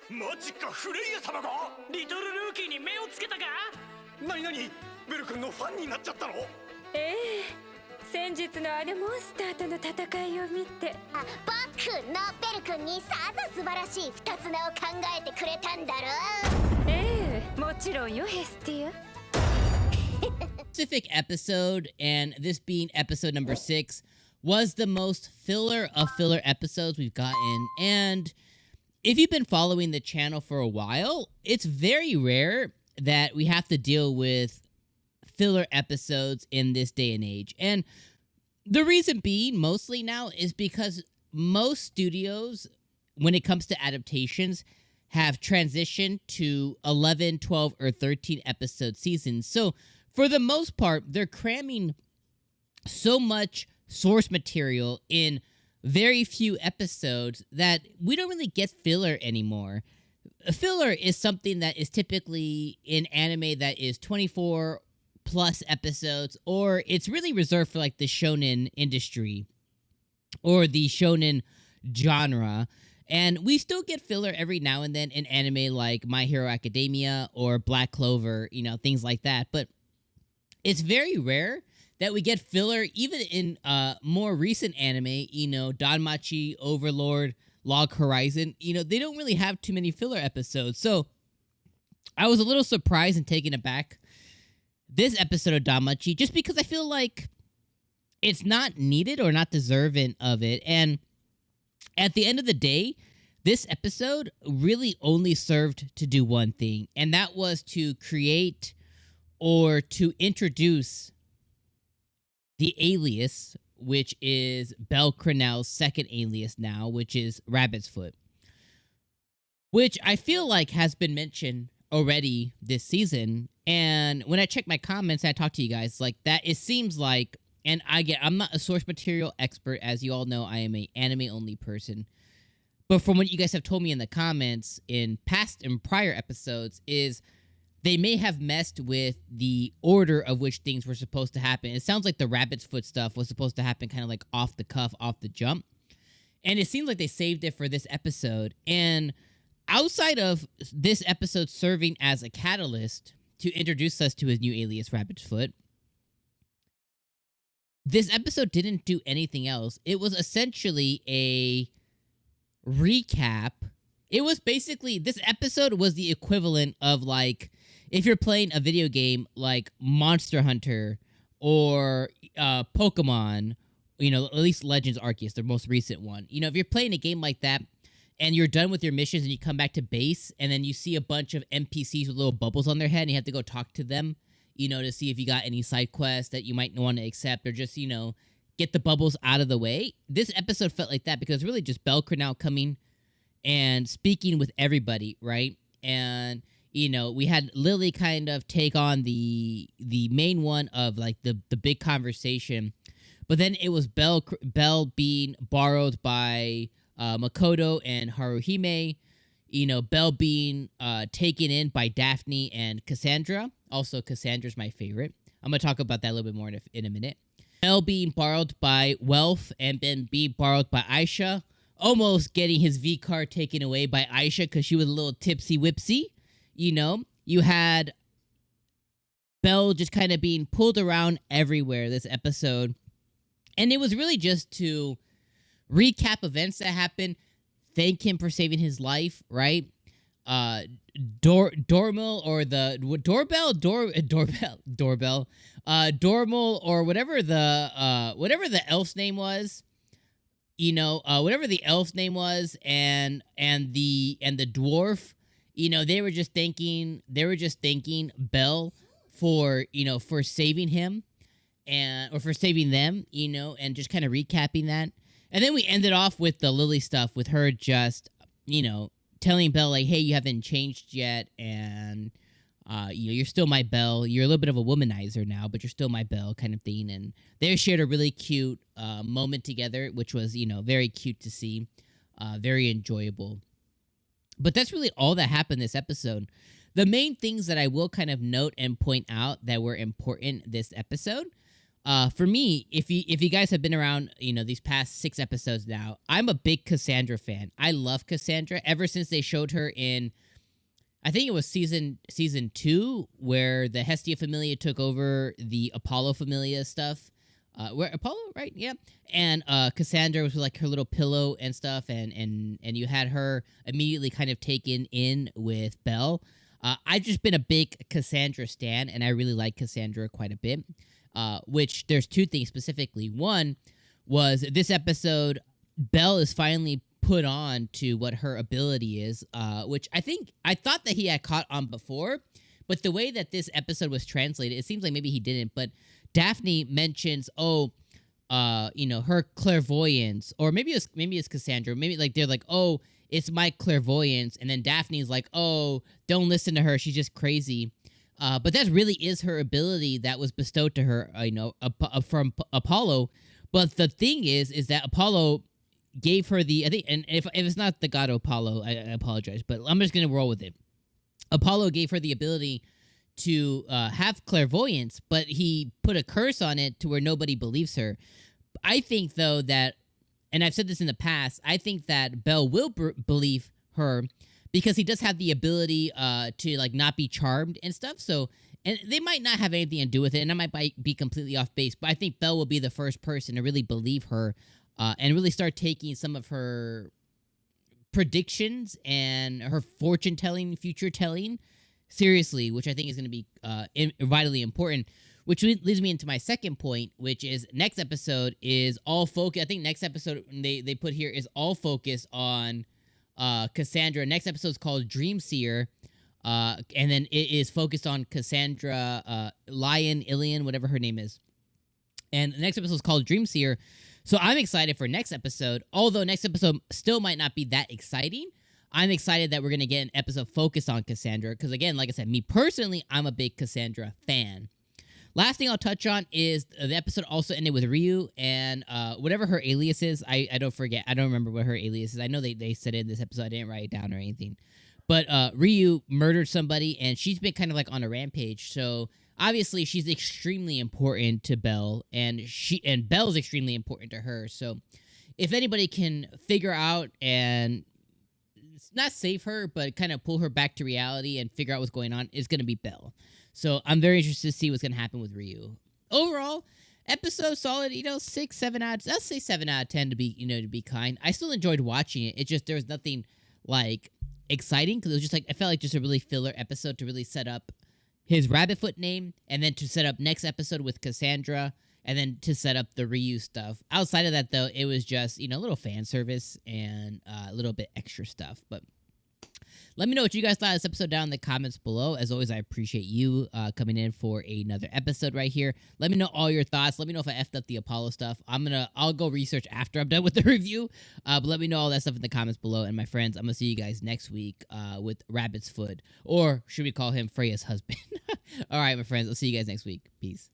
マジか、フレイヤ様がリトルルーキーに目をつけたか。なになに、ベル君のファンになっちゃったの？ええ、先日のあのモンスターとの戦いを見て、僕のベル君にさぞ素晴らしい二つ名を考えてくれたんだろう。ええ、もちろんよ、ヘスティア。Specific episode, and this being episode number 6, was the most filler of filler episodes we've gotten. And if you've been following the channel for a while, it's very rare that we have to deal with filler episodes in this day and age. And the reason being, mostly now, is because most studios, when it comes to adaptations, have transitioned to 11, 12, or 13 episode seasons. So for the most part, they're cramming so much source material in very few episodes that we don't really get filler anymore. A filler is something that is typically in anime that is 24 plus episodes, or it's really reserved for like the shonen industry or the shonen genre. And we still get filler every now and then in anime like My Hero Academia or Black Clover, you know, things like that. But it's very rare that we get filler even in more recent anime, you know, DanMachi, Overlord, Log Horizon. You know, they don't really have too many filler episodes. So I was a little surprised and taken aback this episode of DanMachi, just because I feel like it's not needed or not deserving of it. And at the end of the day, this episode really only served to do one thing, and that was to create or to introduce the alias, which is 𝐒𝐻𝐿 second alias now, which is Rabbit's Foot, which I feel like has been mentioned already this season. And when I check my comments and I talk to you guys like that, it seems like, and I'm not a source material expert, as you all know, I am an anime only person. But from what you guys have told me in the comments in past and prior episodes is they may have messed with the order of which things were supposed to happen. It sounds like the Rabbit's Foot stuff was supposed to happen kind of like off the cuff, off the jump. And it seems like they saved it for this episode. And outside of this episode serving as a catalyst to introduce us to his new alias, Rabbit's Foot, this episode didn't do anything else. It was essentially a recap. It was basically, this episode was the equivalent of like, if you're playing a video game like Monster Hunter or Pokemon, you know, at least Legends Arceus, the most recent one. You know, if you're playing a game like that and you're done with your missions and you come back to base and then you see a bunch of NPCs with little bubbles on their head and you have to go talk to them, you know, to see if you got any side quests that you might want to accept or just, you know, get the bubbles out of the way. This episode felt like that because it's really just 𝐒𝐻𝐿 coming and speaking with everybody, right? And, you know, we had Lily kind of take on the main one of, like, the big conversation. But then it was Belle being borrowed by Makoto and Haruhime. You know, Belle being taken in by Daphne and Cassandra. Also, Cassandra's my favorite. I'm going to talk about that a little bit more in a minute. Belle being borrowed by Welf and then being borrowed by Aisha. Almost getting his V card taken away by Aisha because she was a little tipsy-whipsy. You know, you had Belle just kind of being pulled around everywhere this episode. And it was really just to recap events that happened, thank him for saving his life, right? Dormal or the doorbell, Dormal or whatever the elf's name was, you know, whatever the elf's name was, and the dwarf, you know, they were just thanking Belle for, you know, for saving him or for saving them, you know, and just kind of recapping that. And then we ended off with the Lily stuff with her just, you know, telling Belle, like, hey, you haven't changed yet, and you're still my Belle. You're a little bit of a womanizer now, but you're still my Belle kind of thing. And they shared a really cute moment together, which was, you know, very cute to see, very enjoyable. But that's really all that happened this episode. The main things that I will kind of note and point out that were important this episode For me, if you guys have been around, these past 6 episodes now, I'm a big Cassandra fan. I love Cassandra ever since they showed her in, I think it was season 2, where the Hestia Familia took over the Apollo Familia stuff. Where Apollo, right? Yeah. And Cassandra was like her little pillow and stuff, and you had her immediately kind of taken in with Belle. I've just been a big Cassandra stan, and I really like Cassandra quite a bit. Which there's 2 things specifically. One was this episode, Belle is finally put on to what her ability is, which I thought that he had caught on before, but the way that this episode was translated, it seems like maybe he didn't, but Daphne mentions, her clairvoyance, or maybe it's Cassandra, maybe like they're like, oh, it's my clairvoyance, and then Daphne's like, oh, don't listen to her, she's just crazy. But that really is her ability that was bestowed to her, from Apollo. But the thing is that Apollo gave her the, I think, and if it's not the god Apollo, I apologize, but I'm just gonna roll with it. Apollo gave her the ability to have clairvoyance, but he put a curse on it to where nobody believes her. I think, though, that, and I've said this in the past, I think that Belle will believe her because he does have the ability to, like, not be charmed and stuff. So, and they might not have anything to do with it, and I might be completely off base, but I think Belle will be the first person to really believe her and really start taking some of her predictions and her fortune-telling, future-telling seriously, which I think is going to be vitally important, which leads me into my second point, which is next episode is all focus. I think next episode they put here is all focus on Cassandra. Next episode is called Dream Seer, and then it is focused on Cassandra, 𝐿ion, whatever her name is. And the next episode is called Dream Seer. So I'm excited for next episode, although next episode still might not be that exciting. I'm excited that we're going to get an episode focused on Cassandra, because again, like I said, me personally, I'm a big Cassandra fan. Last thing I'll touch on is the episode also ended with Ryu, and whatever her alias is, I don't forget. I don't remember what her alias is. I know they said it in this episode. I didn't write it down or anything. But Ryu murdered somebody, and she's been kind of like on a rampage. So obviously she's extremely important to Belle, and Belle's extremely important to her. So if anybody can figure out and not save her, but kind of pull her back to reality and figure out what's going on, is going to be Belle. So I'm very interested to see what's going to happen with Ryu. Overall, episode solid, 6, 7 out. Let's say 7 out of 10 to be kind. I still enjoyed watching it. It just, there was nothing like exciting, because it was just like, I felt like just a really filler episode to really set up his Rabbitfoot name, and then to set up next episode with Cassandra, and then to set up the Ryu stuff. Outside of that, though, it was just, a little fan service and a little bit extra stuff. But let me know what you guys thought of this episode down in the comments below. As always, I appreciate you coming in for another episode right here. Let me know all your thoughts. Let me know if I effed up the Apollo stuff. I'll go research after I'm done with the review. But let me know all that stuff in the comments below. And my friends, I'm going to see you guys next week with Rabbit's Foot. Or should we call him Freya's husband? All right, my friends. I'll see you guys next week. Peace.